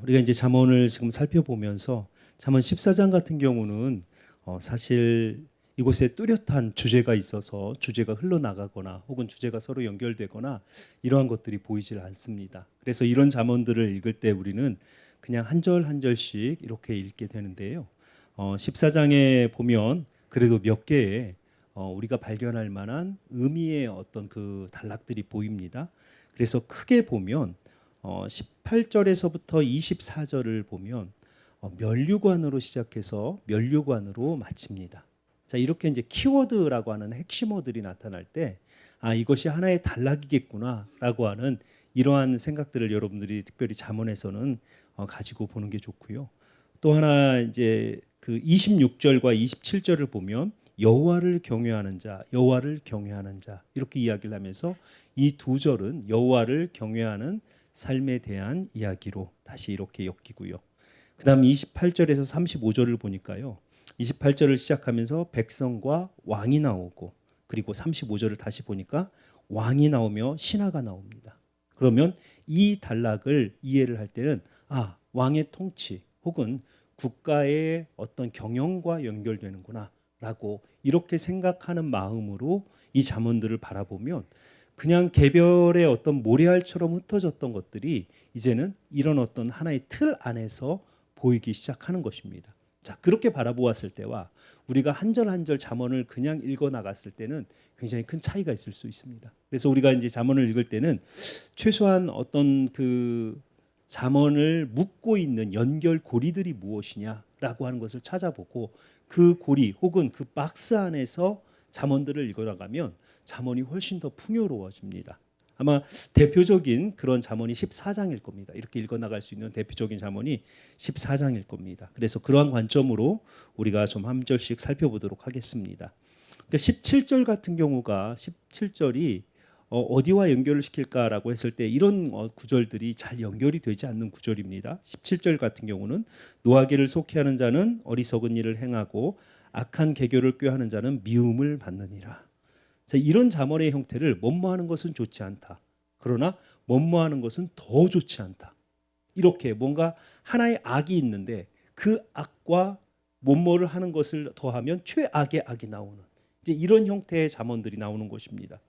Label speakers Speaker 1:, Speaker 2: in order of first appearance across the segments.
Speaker 1: 우리가 이제 잠언을 지금 살펴보면서 잠언 14장 같은 경우는 사실 이곳에 뚜렷한 주제가 있어서 주제가 흘러나가거나 혹은 주제가 서로 연결되거나 이러한 것들이 보이질 않습니다. 그래서 이런 잠언들을 읽을 때 우리는 그냥 한 절 한 절씩 이렇게 읽게 되는데요. 14장에 보면 그래도 몇 개의 우리가 발견할 만한 의미의 어떤 그 단락들이 보입니다. 그래서 크게 보면 18절에서부터 24절을 보면 면류관으로 시작해서 면류관으로 마칩니다. 자, 이렇게 이제 키워드라고 하는 핵심어들이 나타날 때 이것이 하나의 단락이겠구나라고 하는 이러한 생각들을 여러분들이 특별히 잠언에서는 가지고 보는 게 좋고요. 또 하나 이제 그 26절과 27절을 보면 여호와를 경외하는 자, 여호와를 경외하는 자 이렇게 이야기를 하면서 이 두 절은 여호와를 경외하는 삶에 대한 이야기로 다시 이렇게 엮이고요. 그다음 28절에서 35절을 보니까요. 28절을 시작하면서 백성과 왕이 나오고 그리고 35절을 다시 보니까 왕이 나오며 신하가 나옵니다. 그러면 이 단락을 이해를 할 때는 왕의 통치 혹은 국가의 어떤 경영과 연결되는구나 라고 이렇게 생각하는 마음으로 이 잠언들을 바라보면 그냥 개별의 어떤 모래알처럼 흩어졌던 것들이 이제는 이런 어떤 하나의 틀 안에서 보이기 시작하는 것입니다. 자, 그렇게 바라보았을 때와 우리가 한 절 한 절 잠언을 그냥 읽어 나갔을 때는 굉장히 큰 차이가 있을 수 있습니다. 그래서 우리가 이제 잠언을 읽을 때는 최소한 어떤 그 잠언을 묶고 있는 연결 고리들이 무엇이냐라고 하는 것을 찾아보고 그 고리 혹은 그 박스 안에서 잠언들을 읽어 나가면 잠언이 훨씬 더 풍요로워집니다. 아마 대표적인 그런 잠언이 14장일 겁니다. 이렇게 읽어 나갈 수 있는 대표적인 잠언이 14장일 겁니다. 그래서 그러한 관점으로 우리가 좀 한 절씩 살펴보도록 하겠습니다. 그러니까 17절 같은 경우가 17절이 어디와 연결을 시킬까라고 했을 때 이런 구절들이 잘 연결이 되지 않는 구절입니다. 17절 같은 경우는 노하기를 속히하는 자는 어리석은 일을 행하고 악한 계교를 꾀하는 자는 미움을 받느니라. 자, 이런 잠언의 형태를 뭐뭐하는 것은 좋지 않다. 그러나 뭐뭐하는 것은 더 좋지 않다. 이렇게 뭔가 하나의 악이 있는데 그 악과 뭐뭐를 하는 것을 더하면 최악의 악이 나오는 이제 이런 형태의 잠언들이 나오는 것입니다.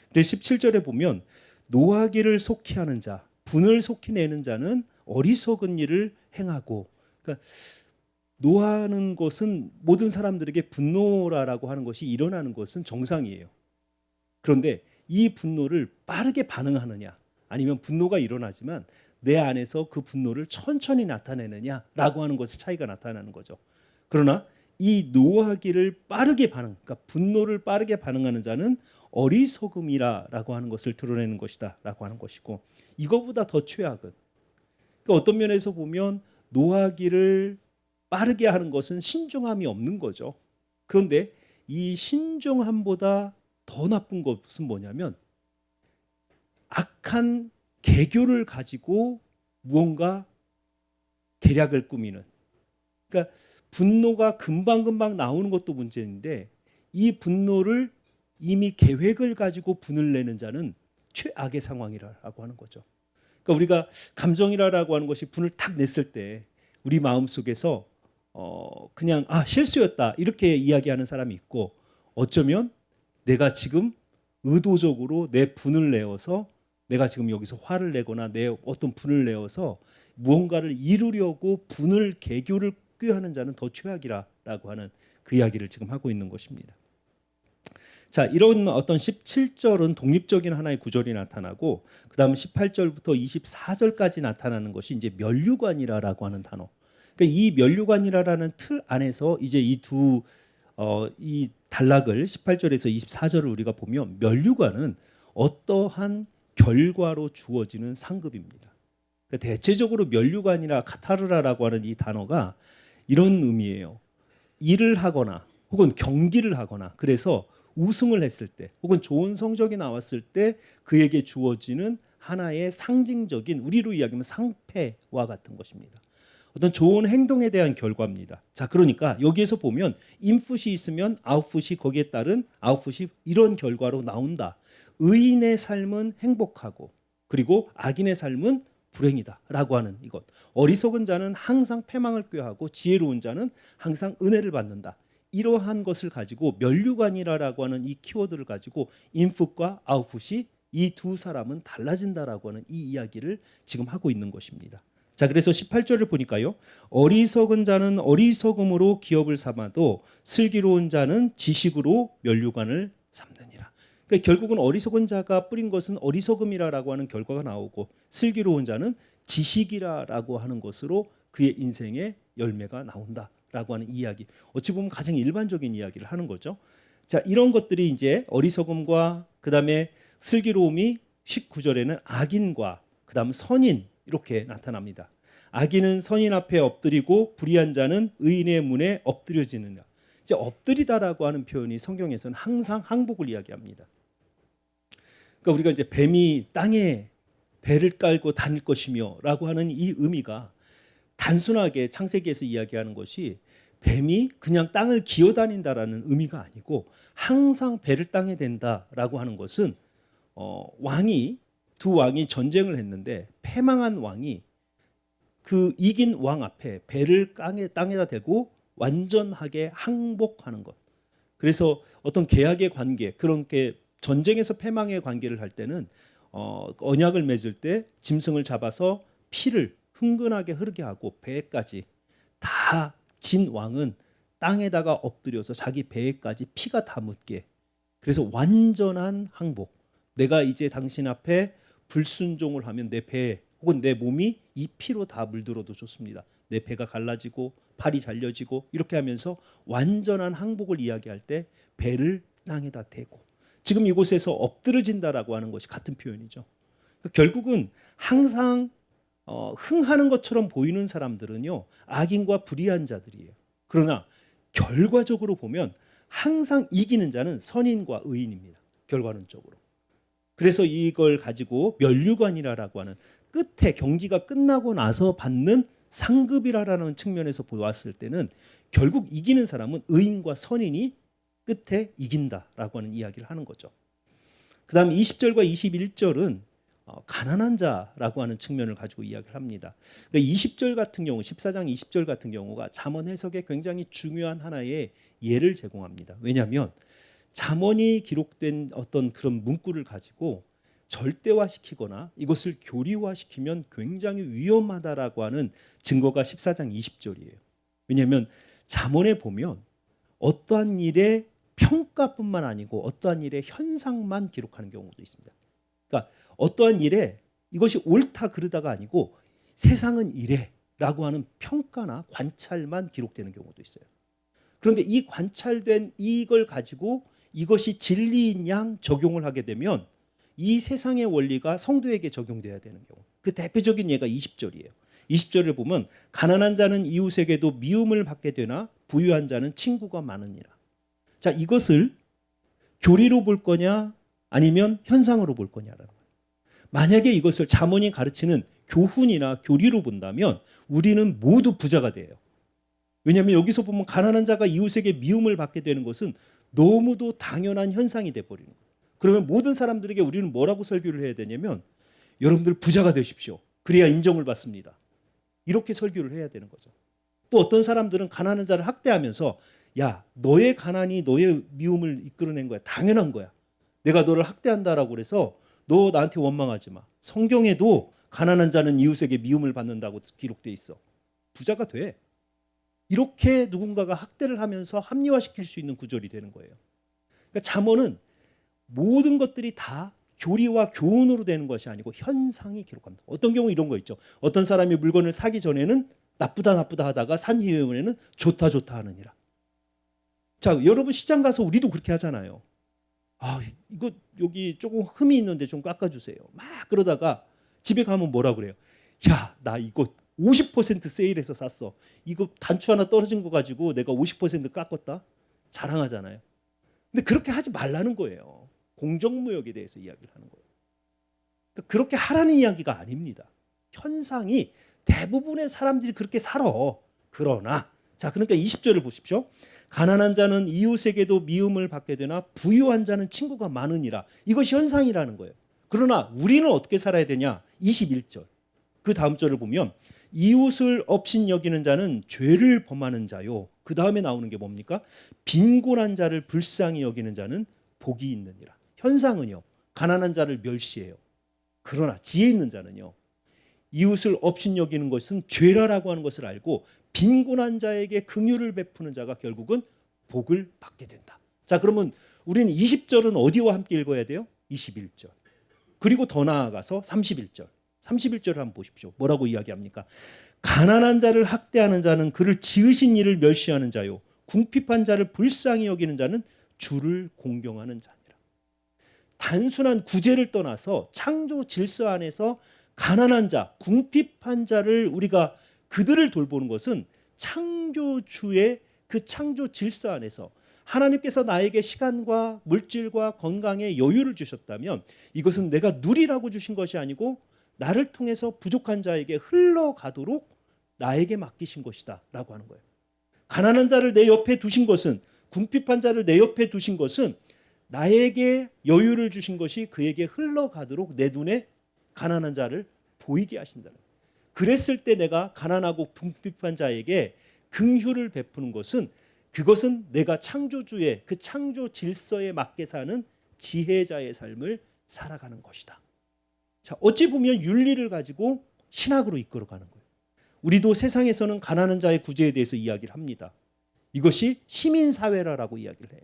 Speaker 1: 그래서 17절에 보면 노하기를 속히 하는 자, 분을 속히 내는 자는 어리석은 일을 행하고 그러니까 노하는 것은 모든 사람들에게 분노라고 하는 것이 일어나는 것은 정상이에요. 그런데 이 분노를 빠르게 반응하느냐 아니면 분노가 일어나지만 내 안에서 그 분노를 천천히 나타내느냐라고 하는 것의 차이가 나타나는 거죠. 그러나 이 노하기를 빠르게 그러니까 분노를 빠르게 반응하는 자는 어리석음이라고 하는 것을 드러내는 것이다라고 하는 것이고 이거보다 더 최악은 그러니까 어떤 면에서 보면 노하기를 빠르게 하는 것은 신중함이 없는 거죠. 그런데 이 신중함보다 더 나쁜 것은 뭐냐면 악한 계교를 가지고 무언가 계략을 꾸미는 그러니까 분노가 금방금방 나오는 것도 문제인데 이 분노를 이미 계획을 가지고 분을 내는 자는 최악의 상황이라고 하는 거죠. 그러니까 우리가 감정이라고 하는 것이 분을 탁 냈을 때 우리 마음속에서 그냥 실수였다 이렇게 이야기하는 사람이 있고 어쩌면 내가 지금 의도적으로 내 분을 내어서 내가 지금 여기서 화를 내거나 내 어떤 분을 내어서 무언가를 이루려고 분을 계교를 꾀하는 자는 더 최악이라고 하는 그 이야기를 지금 하고 있는 것입니다. 자, 이런 어떤 17절은 독립적인 하나의 구절이 나타나고 그다음 18절부터 24절까지 나타나는 것이 이제 면류관이라고 하는 단어. 그러니까 이 면류관이라는 틀 안에서 이제 이 단락을 18절에서 24절을 우리가 보면 면류관은 어떠한 결과로 주어지는 상급입니다. 그러니까 대체적으로 면류관이나 카타르라라고 하는 이 단어가 이런 의미예요. 일을 하거나 혹은 경기를 하거나 그래서 우승을 했을 때 혹은 좋은 성적이 나왔을 때 그에게 주어지는 하나의 상징적인 우리로 이야기하면 상패와 같은 것입니다. 어떤 좋은 행동에 대한 결과입니다. 자, 그러니까 여기에서 보면 인풋이 있으면 아웃풋이 거기에 따른 아웃풋이 이런 결과로 나온다. 의인의 삶은 행복하고 그리고 악인의 삶은 불행이다라고 하는 이것. 어리석은 자는 항상 패망을 꾀하고 지혜로운 자는 항상 은혜를 받는다. 이러한 것을 가지고 면류관이라고 하는 이 키워드를 가지고 인풋과 아웃풋이 이 두 사람은 달라진다라고 하는 이 이야기를 지금 하고 있는 것입니다. 자, 그래서 18절을 보니까요. 어리석은 자는 어리석음으로 기업을 삼아도 슬기로운 자는 지식으로 면류관을 삼느니라. 그러니까 결국은 어리석은 자가 뿌린 것은 어리석음이라고 하는 결과가 나오고 슬기로운 자는 지식이라고 하는 것으로 그의 인생의 열매가 나온다라고 하는 이야기. 어찌 보면 가장 일반적인 이야기를 하는 거죠. 자, 이런 것들이 이제 어리석음과 그다음에 슬기로움이 19절에는 악인과 그다음 선인 이렇게 나타납니다. 악인은 선인 앞에 엎드리고 불의한 자는 의인의 문에 엎드려지느냐. 이제 엎드리다라고 하는 표현이 성경에서는 항상 항복을 이야기합니다. 그러니까 우리가 이제 뱀이 땅에 배를 깔고 다닐 것이며라고 하는 이 의미가 단순하게 창세기에서 이야기하는 것이 뱀이 그냥 땅을 기어다닌다라는 의미가 아니고 항상 배를 땅에 댄다라고 하는 것은 두 왕이 전쟁을 했는데 패망한 왕이 그 이긴 왕 앞에 배를 땅에다 대고 완전하게 항복하는 것. 그래서 어떤 계약의 관계, 그렇게 전쟁에서 패망의 관계를 할 때는 언약을 맺을 때 짐승을 잡아서 피를 흥건하게 흐르게 하고 배까지 다 진 왕은 땅에다가 엎드려서 자기 배에까지 피가 다 묻게. 그래서 완전한 항복. 내가 이제 당신 앞에 불순종을 하면 내 배 혹은 내 몸이 이 피로 다 물들어도 좋습니다. 내 배가 갈라지고 팔이 잘려지고 이렇게 하면서 완전한 항복을 이야기할 때 배를 땅에다 대고 지금 이곳에서 엎드러진다라고 하는 것이 같은 표현이죠. 결국은 항상 흥하는 것처럼 보이는 사람들은요 악인과 불의한 자들이에요. 그러나 결과적으로 보면 항상 이기는 자는 선인과 의인입니다. 결과론적으로. 그래서 이걸 가지고 면류관이라고 하는 끝에 경기가 끝나고 나서 받는 상급이라는 측면에서 보았을 때는 결국 이기는 사람은 의인과 선인이 끝에 이긴다라고 하는 이야기를 하는 거죠. 그 다음 20절과 21절은 가난한 자라고 하는 측면을 가지고 이야기를 합니다. 20절 같은 경우 14장 20절 같은 경우가 잠언 해석에 굉장히 중요한 하나의 예를 제공합니다. 왜냐하면 잠언이 기록된 어떤 그런 문구를 가지고 절대화시키거나 이것을 교리화시키면 굉장히 위험하다라고 하는 증거가 14장 20절이에요. 왜냐하면 잠언에 보면 어떠한 일의 평가뿐만 아니고 어떠한 일의 현상만 기록하는 경우도 있습니다. 그러니까 어떠한 일에 이것이 옳다 그르다가 아니고 세상은 이래라고 하는 평가나 관찰만 기록되는 경우도 있어요. 그런데 이 관찰된 이걸 가지고 이것이 진리인 양 적용을 하게 되면 이 세상의 원리가 성도에게 적용돼야 되는 경우. 그 대표적인 예가 20절이에요. 20절을 보면 가난한 자는 이웃에게도 미움을 받게 되나 부유한 자는 친구가 많으니라. 자, 이것을 교리로 볼 거냐 아니면 현상으로 볼 거냐라는 거예요. 만약에 이것을 잠언이 가르치는 교훈이나 교리로 본다면 우리는 모두 부자가 돼요. 왜냐하면 여기서 보면 가난한 자가 이웃에게 미움을 받게 되는 것은 너무도 당연한 현상이 돼버리는 거예요. 그러면 모든 사람들에게 우리는 뭐라고 설교를 해야 되냐면 여러분들 부자가 되십시오. 그래야 인정을 받습니다. 이렇게 설교를 해야 되는 거죠. 또 어떤 사람들은 가난한 자를 학대하면서 야, 너의 가난이 너의 미움을 이끌어낸 거야. 당연한 거야. 내가 너를 학대한다라고 그래서 너 나한테 원망하지 마. 성경에도 가난한 자는 이웃에게 미움을 받는다고 기록돼 있어. 부자가 돼. 이렇게 누군가가 학대를 하면서 합리화시킬 수 있는 구절이 되는 거예요. 그러니까 잠언은 모든 것들이 다 교리와 교훈으로 되는 것이 아니고 현상이 기록합니다. 어떤 경우 이런 거 있죠. 어떤 사람이 물건을 사기 전에는 나쁘다 나쁘다 하다가 산 이후에는 좋다 좋다 하느니라. 자, 여러분 시장 가서 우리도 그렇게 하잖아요. 아, 이거 여기 조금 흠이 있는데 좀 깎아주세요. 막 그러다가 집에 가면 뭐라 그래요? 야, 나 이거 50% 세일해서 샀어. 이거 단추 하나 떨어진 거 가지고 내가 50% 깎았다. 자랑하잖아요. 근데 그렇게 하지 말라는 거예요. 공정무역에 대해서 이야기를 하는 거예요. 그러니까 그렇게 하라는 이야기가 아닙니다. 현상이 대부분의 사람들이 그렇게 살아. 그러나 자, 그러니까 20절을 보십시오. 가난한 자는 이웃에게도 미움을 받게 되나 부유한 자는 친구가 많으니라. 이것이 현상이라는 거예요. 그러나 우리는 어떻게 살아야 되냐? 21절. 그 다음 절을 보면 이웃을 업신여기는 자는 죄를 범하는 자요. 그 다음에 나오는 게 뭡니까? 빈곤한 자를 불쌍히 여기는 자는 복이 있느니라. 현상은요, 가난한 자를 멸시해요. 그러나 지혜 있는 자는요, 이웃을 업신여기는 것은 죄라라고 하는 것을 알고 빈곤한 자에게 긍휼을 베푸는 자가 결국은 복을 받게 된다. 자, 그러면 우리는 20절은 어디와 함께 읽어야 돼요? 21절. 그리고 더 나아가서 31절. 31절을 한번 보십시오. 뭐라고 이야기합니까? 가난한 자를 학대하는 자는 그를 지으신 이를 멸시하는 자요. 궁핍한 자를 불쌍히 여기는 자는 주를 공경하는 자니라. 단순한 구제를 떠나서 창조 질서 안에서 가난한 자, 궁핍한 자를 우리가 그들을 돌보는 것은 창조주의 그 창조 질서 안에서 하나님께서 나에게 시간과 물질과 건강에 여유를 주셨다면 이것은 내가 누리라고 주신 것이 아니고 나를 통해서 부족한 자에게 흘러가도록 나에게 맡기신 것이다 라고 하는 거예요. 가난한 자를 내 옆에 두신 것은, 궁핍한 자를 내 옆에 두신 것은 나에게 여유를 주신 것이 그에게 흘러가도록 내 눈에 가난한 자를 보이게 하신다는 거예요. 그랬을 때 내가 가난하고 궁핍한 자에게 긍휼을 베푸는 것은, 그것은 내가 창조주의 그 창조 질서에 맞게 사는 지혜자의 삶을 살아가는 것이다. 자, 어찌 보면 윤리를 가지고 신학으로 이끌어가는 거예요. 우리도 세상에서는 가난한 자의 구제에 대해서 이야기를 합니다. 이것이 시민사회라고 이야기를 해요.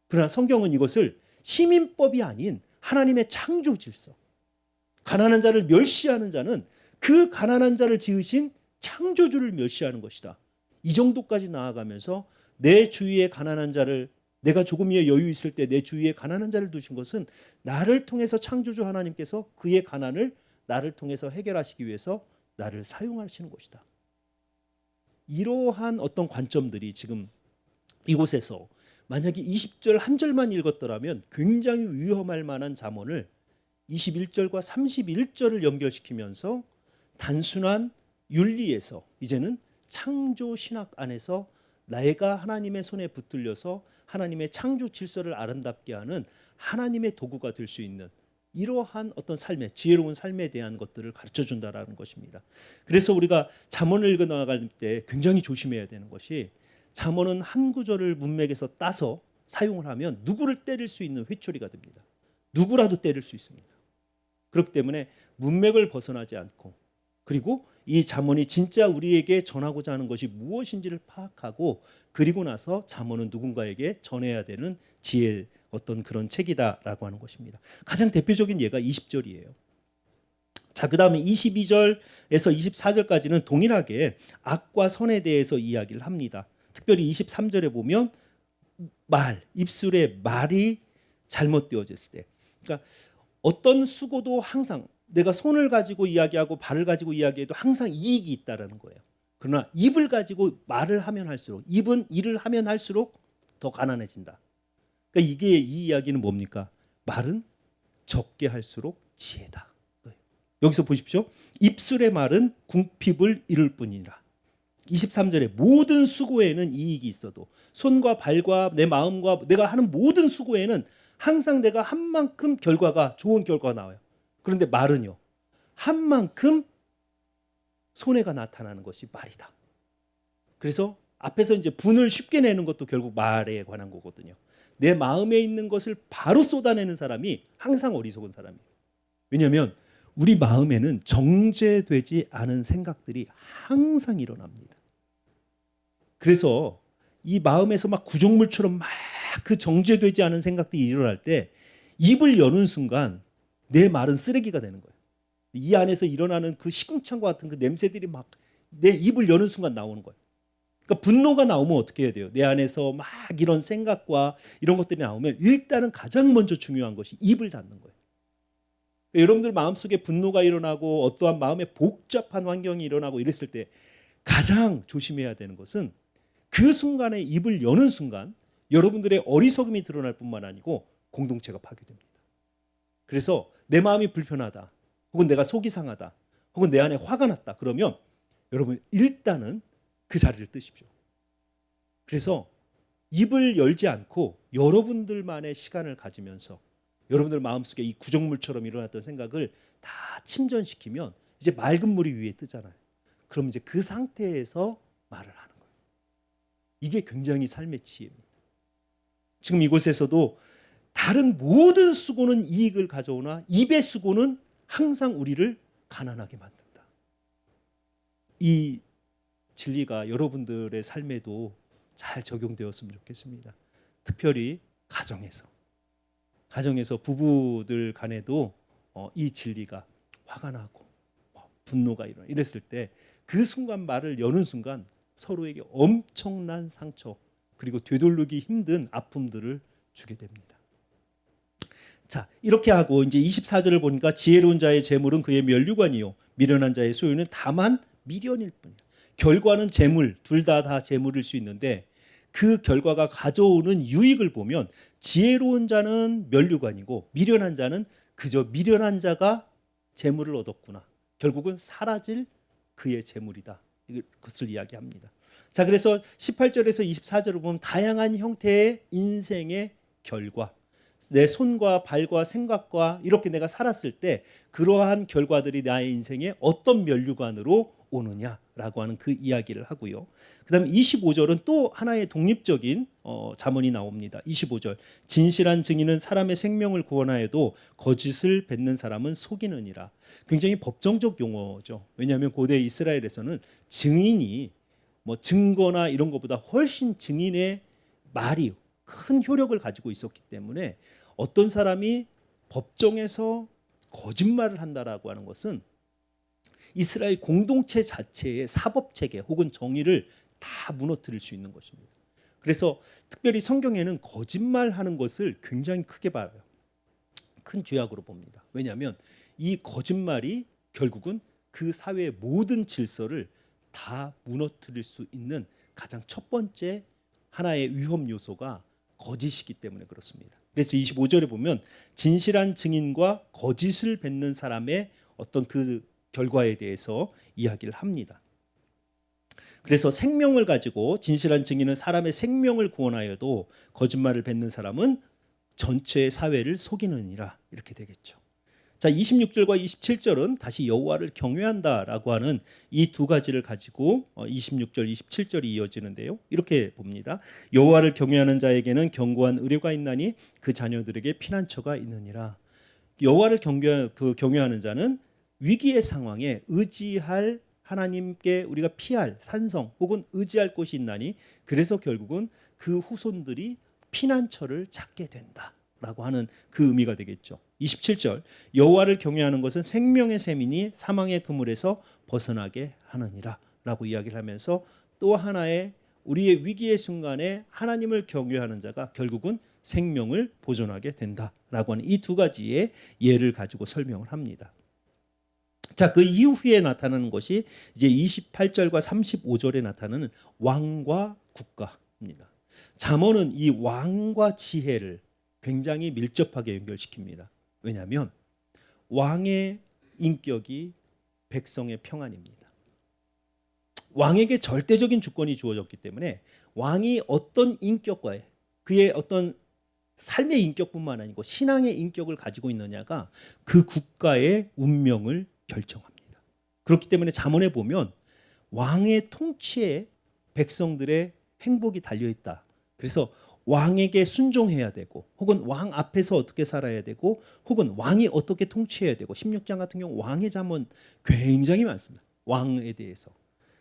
Speaker 1: 그러나 성경은 이것을 시민법이 아닌 하나님의 창조 질서, 가난한 자를 멸시하는 자는 그 가난한 자를 지으신 창조주를 멸시하는 것이다. 이 정도까지 나아가면서 내 주위에 가난한 자를, 내가 조금의 여유 있을 때 내 주위에 가난한 자를 두신 것은 나를 통해서 창조주 하나님께서 그의 가난을 나를 통해서 해결하시기 위해서 나를 사용하시는 것이다. 이러한 어떤 관점들이 지금 이곳에서 만약에 20절 한 절만 읽었더라면 굉장히 위험할 만한 잠언을 21절과 31절을 연결시키면서 단순한 윤리에서 이제는 창조 신학 안에서 내가 하나님의 손에 붙들려서 하나님의 창조 질서를 아름답게 하는 하나님의 도구가 될 수 있는 이러한 어떤 삶의 지혜로운 삶에 대한 것들을 가르쳐 준다라는 것입니다. 그래서 우리가 잠언을 읽어 나갈 때 굉장히 조심해야 되는 것이, 잠언은 한 구절을 문맥에서 따서 사용을 하면 누구를 때릴 수 있는 회초리가 됩니다. 누구라도 때릴 수 있습니다. 그렇기 때문에 문맥을 벗어나지 않고, 그리고 이 잠언이 진짜 우리에게 전하고자 하는 것이 무엇인지를 파악하고, 그리고 나서 잠언은 누군가에게 전해야 되는 지혜의 어떤 그런 책이다라고 하는 것입니다. 가장 대표적인 예가 20절이에요. 자, 그 다음에 22절에서 24절까지는 동일하게 악과 선에 대해서 이야기를 합니다. 특별히 23절에 보면 입술에 말이 잘못되어졌을 때, 그러니까 어떤 수고도 항상 내가 손을 가지고 이야기하고 발을 가지고 이야기해도 항상 이익이 있다라는 거예요. 그러나 입을 가지고 말을 하면 할수록, 입은 일을 하면 할수록 더 가난해진다. 그러니까 이게, 이 이야기는 뭡니까? 말은 적게 할수록 지혜다. 여기서 보십시오. 입술의 말은 궁핍을 이룰 뿐이라. 23절에 모든 수고에는 이익이 있어도, 손과 발과 내 마음과 내가 하는 모든 수고에는 항상 내가 한 만큼 결과가, 좋은 결과가 나와요. 그런데 말은요, 한 만큼 손해가 나타나는 것이 말이다. 그래서 앞에서 이제 분을 쉽게 내는 것도 결국 말에 관한 거거든요. 내 마음에 있는 것을 바로 쏟아내는 사람이 항상 어리석은 사람이에요. 왜냐하면 우리 마음에는 정제되지 않은 생각들이 항상 일어납니다. 그래서 이 마음에서 막 구정물처럼 막 그 정제되지 않은 생각들이 일어날 때 입을 여는 순간 내 말은 쓰레기가 되는 거예요. 이 안에서 일어나는 그 시궁창과 같은 그 냄새들이 막 내 입을 여는 순간 나오는 거예요. 그러니까 분노가 나오면 어떻게 해야 돼요? 내 안에서 막 이런 생각과 이런 것들이 나오면 일단은 가장 먼저 중요한 것이 입을 닫는 거예요. 그러니까 여러분들 마음속에 분노가 일어나고 어떠한 마음의 복잡한 환경이 일어나고 이랬을 때 가장 조심해야 되는 것은 그 순간에 입을 여는 순간 여러분들의 어리석음이 드러날 뿐만 아니고 공동체가 파괴됩니다. 그래서 내 마음이 불편하다, 혹은 내가 속이 상하다, 혹은 내 안에 화가 났다, 그러면 여러분 일단은 그 자리를 뜨십시오. 그래서 입을 열지 않고 여러분들만의 시간을 가지면서 여러분들 마음속에 이 구정물처럼 일어났던 생각을 다 침전시키면 이제 맑은 물이 위에 뜨잖아요. 그럼 이제 그 상태에서 말을 하는 거예요. 이게 굉장히 삶의 지혜입니다. 지금 이곳에서도 다른 모든 수고는 이익을 가져오나 입의 수고는 항상 우리를 가난하게 만든다. 이 진리가 여러분들의 삶에도 잘 적용되었으면 좋겠습니다. 특별히 가정에서 부부들 간에도 이 진리가 화가 나고 분노가 일어나 이랬을 때 그 순간 말을 여는 순간 서로에게 엄청난 상처 그리고 되돌리기 힘든 아픔들을 주게 됩니다. 자, 이렇게 하고 이제 24절을 보니까 지혜로운 자의 재물은 그의 면류관이요 미련한 자의 소유는 다만 미련일 뿐이야. 결과는 재물, 둘 다 재물일 수 있는데 그 결과가 가져오는 유익을 보면 지혜로운 자는 면류관이고 미련한 자는 그저 미련한 자가 재물을 얻었구나. 결국은 사라질 그의 재물이다. 이것을 이야기합니다. 자, 그래서 18절에서 24절을 보면 다양한 형태의 인생의 결과, 내 손과 발과 생각과 이렇게 내가 살았을 때 그러한 결과들이 나의 인생에 어떤 면류관으로 오느냐라고 하는 그 이야기를 하고요. 그 다음에 25절은 또 하나의 독립적인 잠언이 나옵니다. 25절 진실한 증인은 사람의 생명을 구원하여도 거짓을 뱉는 사람은 속이느니라. 굉장히 법정적 용어죠. 왜냐하면 고대 이스라엘에서는 증인이 증거나 이런 것보다 훨씬 증인의 말이 큰 효력을 가지고 있었기 때문에 어떤 사람이 법정에서 거짓말을 한다라고 하는 것은 이스라엘 공동체 자체의 사법체계 혹은 정의를 다 무너뜨릴 수 있는 것입니다. 그래서 특별히 성경에는 거짓말하는 것을 굉장히 크게 봐요. 큰 죄악으로 봅니다. 왜냐하면 이 거짓말이 결국은 그 사회의 모든 질서를 다 무너뜨릴 수 있는 가장 첫 번째 하나의 위험 요소가 거짓이기 때문에 그렇습니다. 그래서 25절에 보면 진실한 증인과 거짓을 뱉는 사람의 어떤 그 결과에 대해서 이야기를 합니다. 그래서 생명을 가지고 진실한 증인은 사람의 생명을 구원하여도 거짓말을 뱉는 사람은 전체 사회를 속이느니라 이렇게 되겠죠. 자, 26절과 27절은 다시 여호와를 경외한다라고 하는 이 두 가지를 가지고 26절, 27절이 이어지는데요. 이렇게 봅니다. 여호와를 경외하는 자에게는 견고한 의뢰가 있나니 그 자녀들에게 피난처가 있느니라. 여호와를 경외하는 자는 위기의 상황에 의지할 하나님께 우리가 피할 산성 혹은 의지할 곳이 있나니 그래서 결국은 그 후손들이 피난처를 찾게 된다라고 하는 그 의미가 되겠죠. 27절 여호와를 경외하는 것은 생명의 셈이니 사망의 그물에서 벗어나게 하느니라 라고 이야기를 하면서 또 하나의 우리의 위기의 순간에 하나님을 경외하는 자가 결국은 생명을 보존하게 된다라고 하는 이 두 가지의 예를 가지고 설명을 합니다. 자, 그 이후에 나타나는 것이 이제 28절과 35절에 나타나는 왕과 국가입니다. 잠언은 이 왕과 지혜를 굉장히 밀접하게 연결시킵니다. 왜냐하면 왕의 인격이 백성의 평안입니다. 왕에게 절대적인 주권이 주어졌기 때문에 왕이 어떤 인격과의 그의 어떤 삶의 인격뿐만 아니고 신앙의 인격을 가지고 있느냐가 그 국가의 운명을 결정합니다. 그렇기 때문에 잠언에 보면 왕의 통치에 백성들의 행복이 달려있다. 그래서 왕에게 순종해야 되고 혹은 왕 앞에서 어떻게 살아야 되고 혹은 왕이 어떻게 통치해야 되고 16장 같은 경우 왕의 잠언 굉장히 많습니다. 왕에 대해서.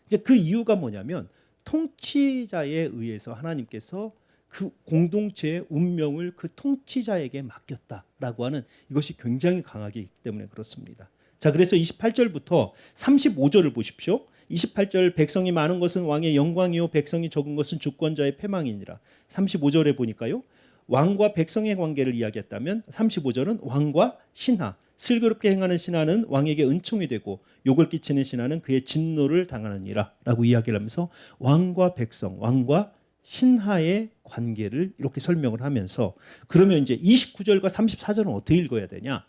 Speaker 1: 이제 그 이유가 뭐냐면 통치자에 의해서 하나님께서 그 공동체의 운명을 그 통치자에게 맡겼다라고 하는 이것이 굉장히 강하기 때문에 그렇습니다. 자, 그래서 28절부터 35절을 보십시오. 28절 백성이 많은 것은 왕의 영광이요 백성이 적은 것은 주권자의 패망이니라. 35절에 보니까요. 왕과 백성의 관계를 이야기했다면 35절은 왕과 신하, 슬기롭게 행하는 신하는 왕에게 은총이 되고 욕을 끼치는 신하는 그의 진노를 당하느니라 라고 이야기를 하면서 왕과 백성, 왕과 신하의 관계를 이렇게 설명을 하면서 그러면 이제 29절과 34절은 어떻게 읽어야 되냐?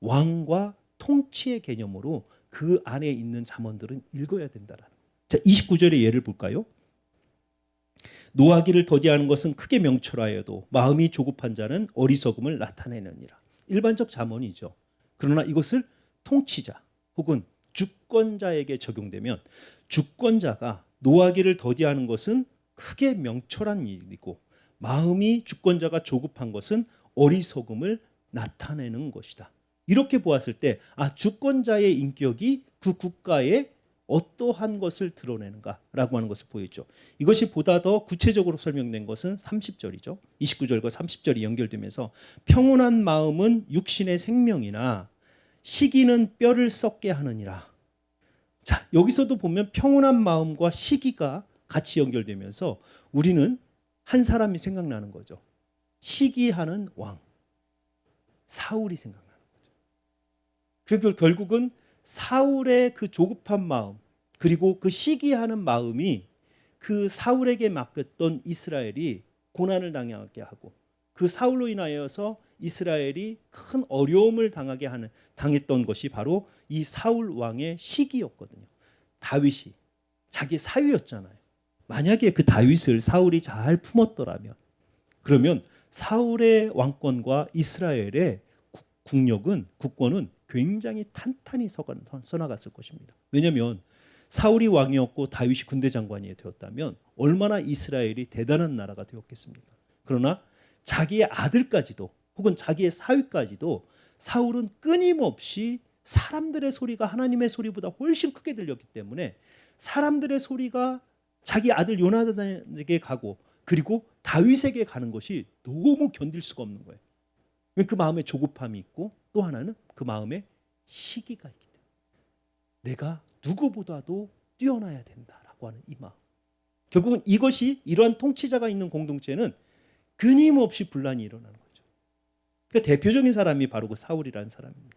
Speaker 1: 왕과 통치의 개념으로 그 안에 있는 잠언들은 읽어야 된다라는. 자, 29절의 예를 볼까요? 노하기를 더디하는 것은 크게 명철하여도 마음이 조급한 자는 어리석음을 나타내느니라. 일반적 잠언이죠. 그러나 이것을 통치자 혹은 주권자에게 적용되면 주권자가 노하기를 더디하는 것은 크게 명철한 일이고 마음이 주권자가 조급한 것은 어리석음을 나타내는 것이다. 이렇게 보았을 때 주권자의 인격이 그 국가에 어떠한 것을 드러내는가라고 하는 것을 보여줘. 이것이 보다 더 구체적으로 설명된 것은 30절이죠. 29절과 30절이 연결되면서 평온한 마음은 육신의 생명이나 시기는 뼈를 썩게 하느니라. 자, 여기서도 보면 평온한 마음과 시기가 같이 연결되면서 우리는 한 사람이 생각나는 거죠. 시기하는 왕, 사울이 생각나는 거죠. 그러니까 결국은 사울의 그 조급한 마음 그리고 그 시기하는 마음이 그 사울에게 맡겼던 이스라엘이 고난을 당하게 하고 그 사울로 인하여서 이스라엘이 큰 어려움을 당했던 것이 바로 이 사울 왕의 시기였거든요. 다윗이 자기 사위였잖아요. 만약에 그 다윗을 사울이 잘 품었더라면 그러면 사울의 왕권과 이스라엘의 국권은 굉장히 탄탄히 서나갔을 것입니다. 왜냐하면 사울이 왕이었고 다윗이 군대 장관이 되었다면 얼마나 이스라엘이 대단한 나라가 되었겠습니까? 그러나 자기의 아들까지도 혹은 자기의 사위까지도 사울은 끊임없이 사람들의 소리가 하나님의 소리보다 훨씬 크게 들렸기 때문에 사람들의 소리가 자기 아들 요나단에게 가고 그리고 다윗에게 가는 것이 너무 견딜 수가 없는 거예요. 그 마음에 조급함이 있고 또 하나는 그 마음에 시기가 있기 때문에 내가 누구보다도 뛰어나야 된다라고 하는 이 마음. 결국은 이것이 이러한 통치자가 있는 공동체는 끊임없이 분란이 일어나는 거죠. 그러니까 대표적인 사람이 바로 그 사울이라는 사람입니다.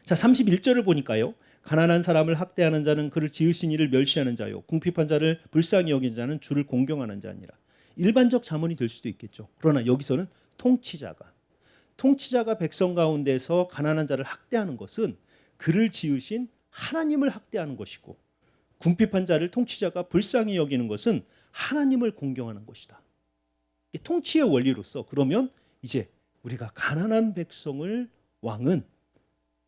Speaker 1: 자, 31절을 보니까요. 가난한 사람을 학대하는 자는 그를 지으신 이를 멸시하는 자요 궁핍한 자를 불쌍히 여긴 자는 주를 공경하는 자니라. 일반적 자문이 될 수도 있겠죠. 그러나 여기서는 통치자가 백성 가운데서 가난한 자를 학대하는 것은 그를 지으신 하나님을 학대하는 것이고 궁핍한 자를 통치자가 불쌍히 여기는 것은 하나님을 공경하는 것이다. 통치의 원리로서 그러면 이제 우리가 가난한 백성을 왕은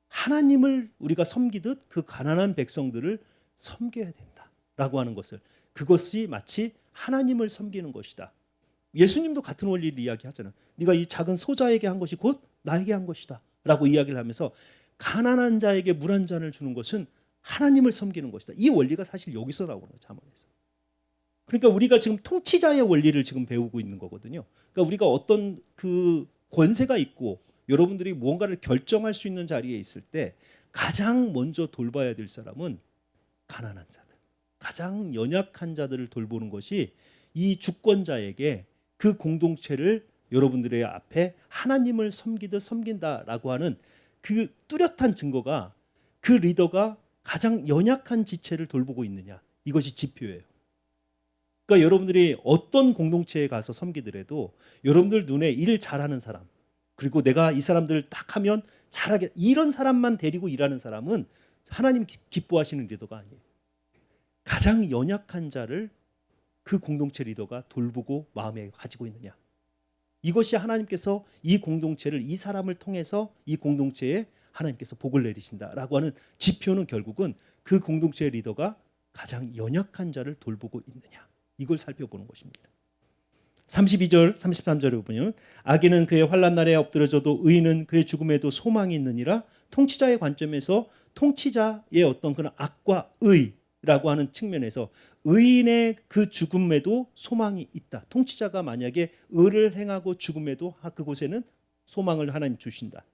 Speaker 1: 하나님을 우리가 섬기듯 그 가난한 백성들을 섬겨야 된다라고 하는 것을 그것이 마치 하나님을 섬기는 것이다. 예수님도 같은 원리를 이야기하잖아요. 네가 이 작은 소자에게 한 것이 곧 나에게 한 것이다 라고 이야기를 하면서 가난한 자에게 물 한 잔을 주는 것은 하나님을 섬기는 것이다. 이 원리가 사실 여기서 나오는 거예요. 잠언에서. 그러니까 우리가 지금 통치자의 원리를 지금 배우고 있는 거거든요. 그러니까 우리가 어떤 그 권세가 있고 여러분들이 무언가를 결정할 수 있는 자리에 있을 때 가장 먼저 돌봐야 될 사람은 가난한 자들, 가장 연약한 자들을 돌보는 것이 이 주권자에게 그 공동체를 여러분들의 앞에 하나님을 섬기듯 섬긴다라고 하는 그 뚜렷한 증거가 그 리더가 가장 연약한 지체를 돌보고 있느냐, 이것이 지표예요. 그러니까 여러분들이 어떤 공동체에 가서 섬기더라도 여러분들 눈에 일 잘하는 사람, 그리고 내가 이 사람들을 딱 하면 잘하게, 이런 사람만 데리고 일하는 사람은 하나님 기뻐하시는 리더가 아니에요. 가장 연약한 자를 그 공동체 리더가 돌보고 마음에 가지고 있느냐, 이것이 하나님께서 이 공동체를, 이 사람을 통해서 이 공동체에 하나님께서 복을 내리신다라고 하는 지표는 결국은 그 공동체의 리더가 가장 연약한 자를 돌보고 있느냐, 이걸 살펴보는 것입니다. 32절, 33절에 보면 악인은 그의 환난 날에 엎드려져도 의인은 그의 죽음에도 소망이 있느니라. 통치자의 관점에서 통치자의 어떤 그런 악과 의라고 하는 측면에서 의인의 그 죽음에도 소망이 있다. 통치자가 만약에 의를 행하고 죽음에도 그곳에는 소망을 하나님 주신다.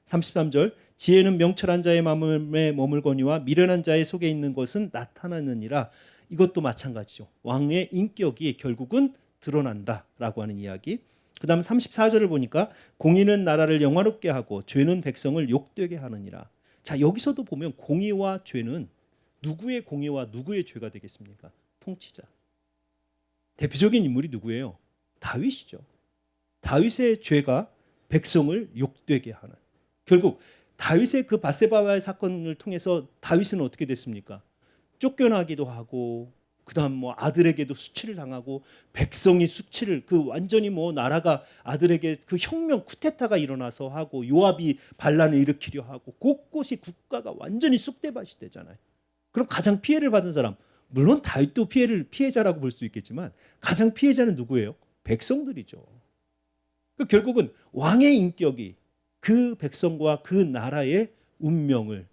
Speaker 1: 33절, 지혜는 명철한 자의 마음에 머물거니와 미련한 자의 속에 있는 것은 나타나느니라. 이것도 마찬가지죠. 왕의 인격이 결국은 드러난다라고 하는 이야기. 그 다음 34절을 보니까 공의는 나라를 영화롭게 하고 죄는 백성을 욕되게 하느니라. 자, 여기서도 보면 공의와 죄는 누구의 공의와 누구의 죄가 되겠습니까? 통치자. 대표적인 인물이 누구예요? 다윗이죠. 다윗의 죄가 백성을 욕되게 하는. 결국 다윗의 그 밧세바와의 사건을 통해서 다윗은 어떻게 됐습니까? 쫓겨나기도 하고 그다음 뭐 아들에게도 수치를 당하고 백성이 수치를 그 완전히 뭐 나라가 아들에게 그 혁명 쿠데타가 일어나서 하고 요압이 반란을 일으키려 하고 곳곳이 국가가 완전히 쑥대밭이 되잖아요. 그럼 가장 피해를 받은 사람 물론 다윗도 피해자라고 볼 수 있겠지만 가장 피해자는 누구예요? 백성들이죠. 그 결국은 왕의 인격이 그 백성과 그 나라의 운명을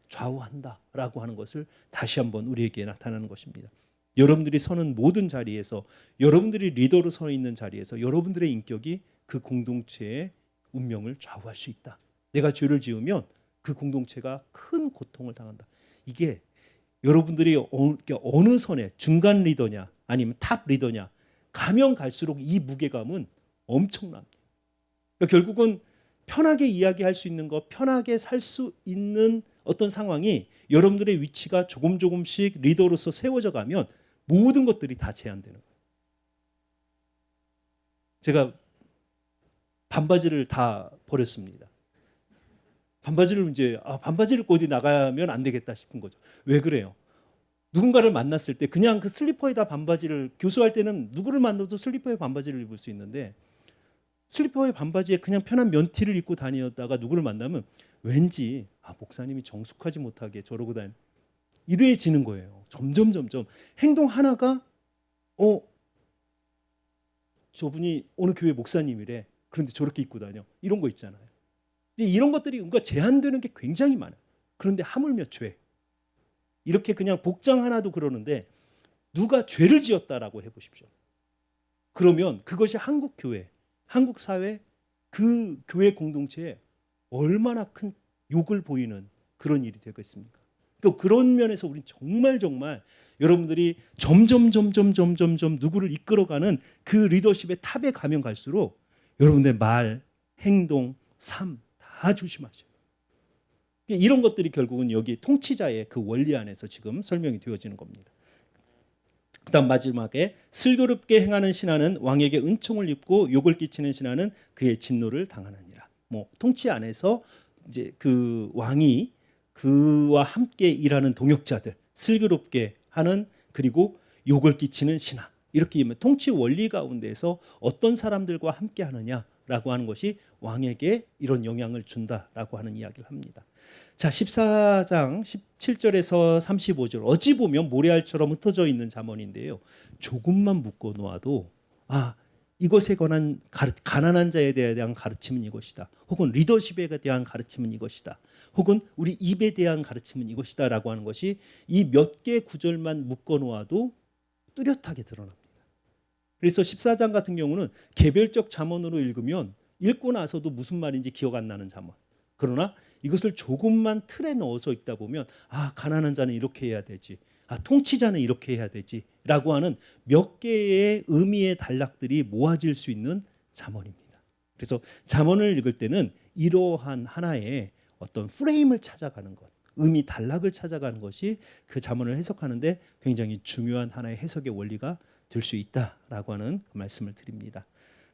Speaker 1: 좌우한다라고 하는 것을 다시 한번 우리에게 나타나는 것입니다. 여러분들이 서는 모든 자리에서 여러분들이 리더로 서 있는 자리에서 여러분들의 인격이 그 공동체의 운명을 좌우할 수 있다. 내가 죄를 지으면 그 공동체가 큰 고통을 당한다. 이게 여러분들이 어느 선에 중간 리더냐 아니면 탑 리더냐 가면 갈수록 이 무게감은 엄청납니다. 그러니까 결국은 편하게 이야기할 수 있는 것, 편하게 살 수 있는 어떤 상황이 여러분들의 위치가 조금씩 리더로서 세워져 가면 모든 것들이 다 제한되는 거예요. 제가 반바지를 다 버렸습니다. 반바지를 입고 어디 나가면 안 되겠다 싶은 거죠. 왜 그래요? 누군가를 만났을 때 그냥 그 슬리퍼에다 반바지를 교수할 때는 누구를 만나도 슬리퍼에 반바지를 입을 수 있는데 슬리퍼에 반바지에 그냥 편한 면티를 입고 다녔다가 누구를 만나면 왠지 목사님이 정숙하지 못하게 저러고 이래지는 거예요. 점점 행동 하나가 저분이 어느 교회 목사님이래. 그런데 저렇게 입고 다녀. 이런 거 있잖아요. 이런 것들이 뭔가 제한되는 게 굉장히 많아요. 그런데 하물며 죄. 이렇게 그냥 복장 하나도 그러는데 누가 죄를 지었다라고 해보십시오. 그러면 그것이 한국 교회, 한국 사회, 그 교회 공동체에 얼마나 큰 욕을 보이는 그런 일이 되겠습니까? 그런 면에서 우리는 정말 여러분들이 점점 누구를 이끌어가는 그 리더십의 탑에 가면 갈수록 여러분들의 말, 행동, 삶 다 조심하셔야 돼요. 이런 것들이 결국은 여기 통치자의 그 원리 안에서 지금 설명이 되어지는 겁니다. 그다음 마지막에 슬기롭게 행하는 신하는 왕에게 은총을 입고 욕을 끼치는 신하는 그의 진노를 당하느니라. 통치 안에서 이제 그 왕이 그와 함께 일하는 동역자들, 슬기롭게 하는 그리고 욕을 끼치는 신하. 이렇게 통치 원리 가운데서 어떤 사람들과 함께 하느냐라고 하는 것이 왕에게 이런 영향을 준다라고 하는 이야기를 합니다. 자, 14장 17절에서 35절 어찌 보면 모래알처럼 흩어져 있는 잠언인데요. 조금만 묶어 놓아도 이것에 관한 가난한 자에 대한 가르침은 이것이다. 혹은 리더십에 대한 가르침은 이것이다. 혹은 우리 입에 대한 가르침은 이것이다 라고 하는 것이 이 몇 개 구절만 묶어 놓아도 뚜렷하게 드러납니다. 그래서 14장 같은 경우는 개별적 잠언으로 읽으면 읽고 나서도 무슨 말인지 기억 안 나는 잠언. 그러나 이것을 조금만 틀에 넣어서 읽다 보면 가난한 자는 이렇게 해야 되지. 통치자는 이렇게 해야 되지. 라고 하는 몇 개의 의미의 단락들이 모아질 수 있는 잠언입니다. 그래서 잠언을 읽을 때는 이러한 하나의 어떤 프레임을 찾아가는 것, 의미 단락을 찾아가는 것이 그 잠언을 해석하는데 굉장히 중요한 하나의 해석의 원리가 될 수 있다라고 하는 그 말씀을 드립니다.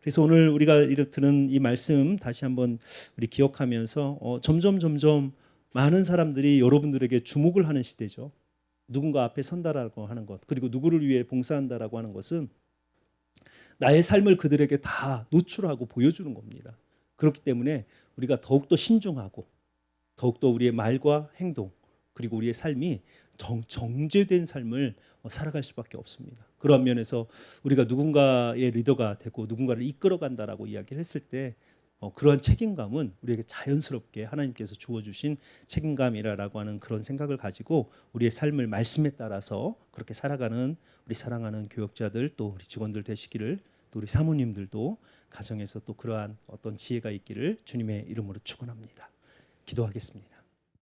Speaker 1: 그래서 오늘 우리가 들은 이 말씀 다시 한번 우리 기억하면서 점점 많은 사람들이 여러분들에게 주목을 하는 시대죠. 누군가 앞에 선다라고 하는 것, 그리고 누구를 위해 봉사한다라고 하는 것은 나의 삶을 그들에게 다 노출하고 보여주는 겁니다. 그렇기 때문에 우리가 더욱더 신중하고 더욱더 우리의 말과 행동 그리고 우리의 삶이 정제된 삶을 살아갈 수밖에 없습니다. 그런 면에서 우리가 누군가의 리더가 되고 누군가를 이끌어간다라고 이야기를 했을 때 그러한 책임감은 우리에게 자연스럽게 하나님께서 주어주신 책임감이라고 하는 그런 생각을 가지고 우리의 삶을 말씀에 따라서 그렇게 살아가는 우리 사랑하는 교역자들 또 우리 직원들 되시기를 또 우리 사모님들도 가정에서 또 그러한 어떤 지혜가 있기를 주님의 이름으로 축원합니다. 기도하겠습니다.